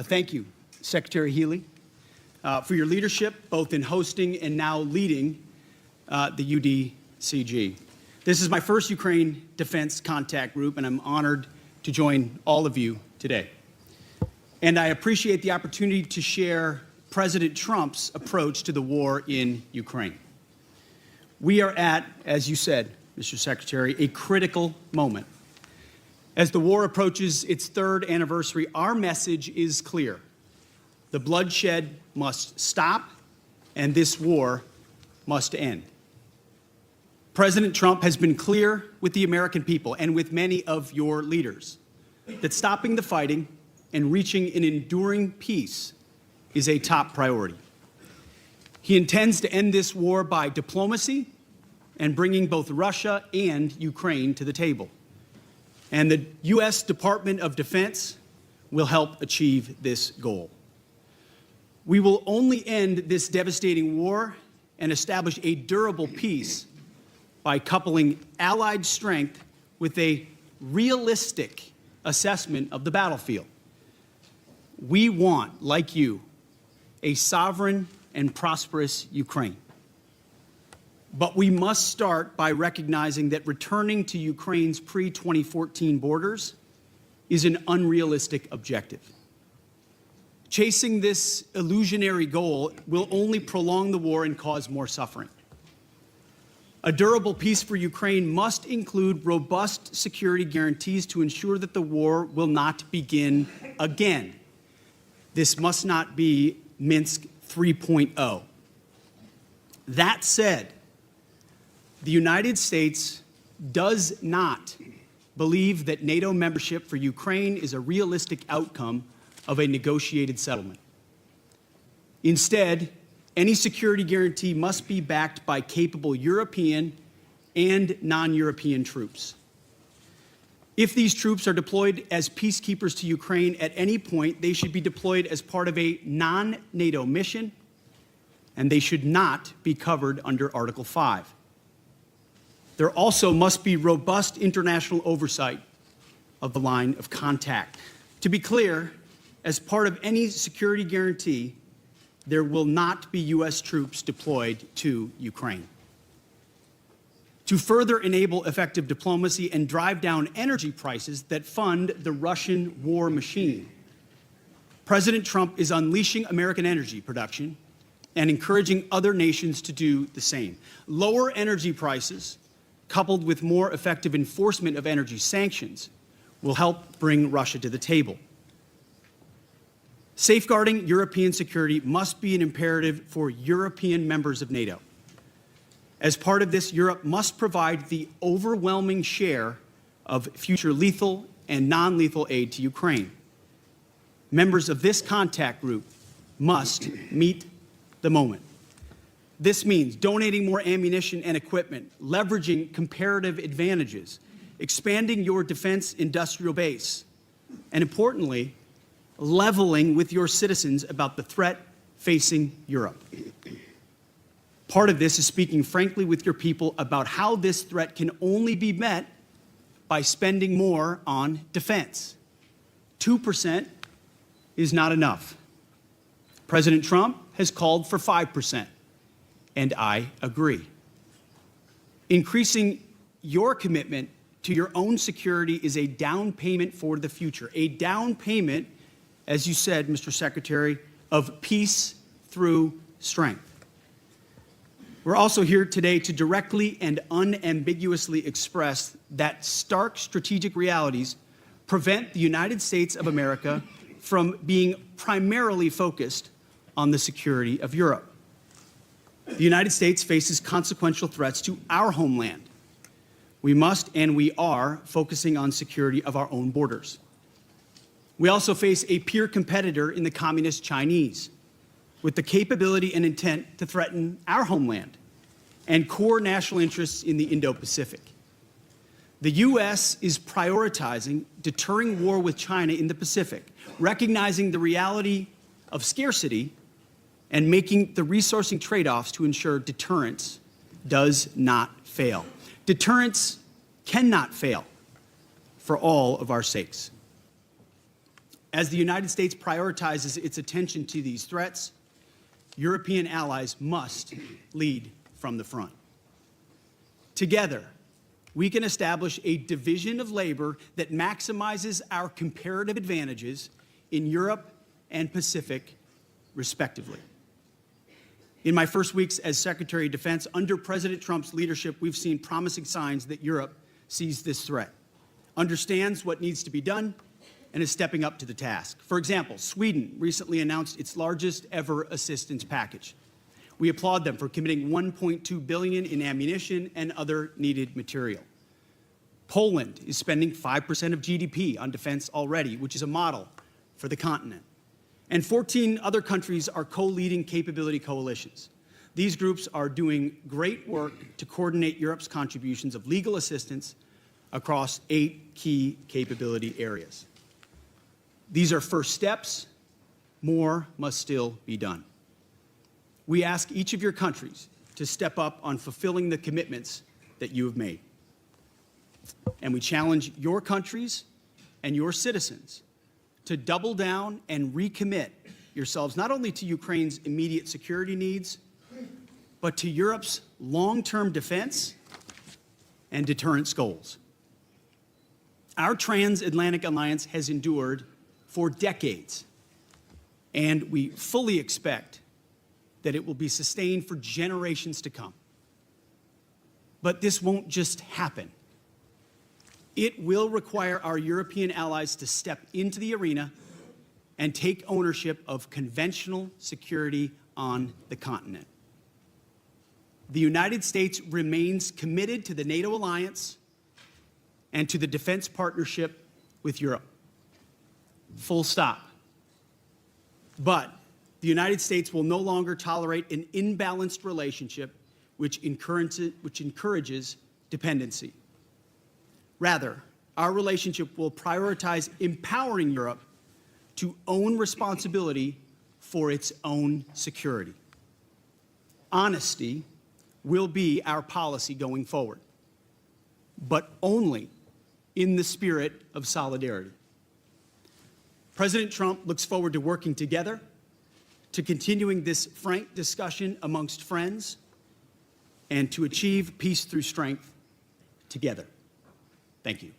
Thank you, Secretary Healy, for your leadership, both in hosting and now leading the UDCG. This is my first Ukraine Defense Contact Group, and I'm honored to join all of you today. And I appreciate the opportunity to share President Trump's approach to the war in Ukraine. We are at, as you said, Mr. Secretary, a critical moment. As the war approaches its third anniversary, our message is clear. The bloodshed must stop, and this war must end. President Trump has been clear with the American people and with many of your leaders that stopping the fighting and reaching an enduring peace is a top priority. He intends to end this war by diplomacy and bringing both Russia and Ukraine to the table. And the U.S. Department of Defense will help achieve this goal. We will only end this devastating war and establish a durable peace by coupling allied strength with a realistic assessment of the battlefield. We want, like you, a sovereign and prosperous Ukraine. But we must start by recognizing that returning to Ukraine's pre-2014 borders is an unrealistic objective. Chasing this illusionary goal will only prolong the war and cause more suffering. A durable peace for Ukraine must include robust security guarantees to ensure that the war will not begin again. This must not be Minsk 3.0. That said, the United States does not believe that NATO membership for Ukraine is a realistic outcome of a negotiated settlement. Instead, any security guarantee must be backed by capable European and non-European troops. If these troops are deployed as peacekeepers to Ukraine at any point, they should be deployed as part of a non-NATO mission, and they should not be covered under Article 5. There also must be robust international oversight of the line of contact. To be clear, as part of any security guarantee, there will not be U.S. troops deployed to Ukraine. To further enable effective diplomacy and drive down energy prices that fund the Russian war machine, President Trump is unleashing American energy production and encouraging other nations to do the same. Lower energy prices, coupled with more effective enforcement of energy sanctions, will help bring Russia to the table. Safeguarding European security must be an imperative for European members of NATO. As part of this, Europe must provide the overwhelming share of future lethal and non-lethal aid to Ukraine. Members of this contact group must meet the moment. This means donating more ammunition and equipment, leveraging comparative advantages, expanding your defense industrial base, and importantly, leveling with your citizens about the threat facing Europe. Part of this is speaking frankly with your people about how this threat can only be met by spending more on defense. 2% is not enough. President Trump has called for 5%, and I agree. Increasing your commitment to your own security is a down payment for the future, a down payment, as you said, Mr. Secretary, of peace through strength. We're also here today to directly and unambiguously express that stark strategic realities prevent the United States of America from being primarily focused on the security of Europe. The United States faces consequential threats to our homeland. We must and we are focusing on security of our own borders. We also face a peer competitor in the communist Chinese with the capability and intent to threaten our homeland and core national interests in the Indo-Pacific. The U.S. is prioritizing deterring war with China in the Pacific, recognizing the reality of scarcity and making the resourcing trade-offs to ensure deterrence does not fail. Deterrence cannot fail for all of our sakes. As the United States prioritizes its attention to these threats, European allies must lead from the front. Together, we can establish a division of labor that maximizes our comparative advantages in Europe and Pacific, respectively. In my first weeks as Secretary of Defense, under President Trump's leadership, we've seen promising signs that Europe sees this threat, understands what needs to be done, and is stepping up to the task. For example, Sweden recently announced its largest ever assistance package. We applaud them for committing $1.2 billion in ammunition and other needed material. Poland is spending 5% of GDP on defense already, which is a model for the continent. And 14 other countries are co-leading capability coalitions. These groups are doing great work to coordinate Europe's contributions of legal assistance across 8 key capability areas. These are first steps. More must still be done. We ask each of your countries to step up on fulfilling the commitments that you have made. And we challenge your countries and your citizens to double down and recommit yourselves not only to Ukraine's immediate security needs, but to Europe's long-term defense and deterrence goals. Our transatlantic alliance has endured for decades, and we fully expect that it will be sustained for generations to come. But this won't just happen. It will require our European allies to step into the arena and take ownership of conventional security on the continent. The United States remains committed to the NATO alliance and to the defense partnership with Europe. Full stop. But the United States will no longer tolerate an imbalanced relationship which encourages dependency. Rather, our relationship will prioritize empowering Europe to own responsibility for its own security. Honesty will be our policy going forward, but only in the spirit of solidarity. President Trump looks forward to working together, to continuing this frank discussion amongst friends, and to achieve peace through strength together. Thank you.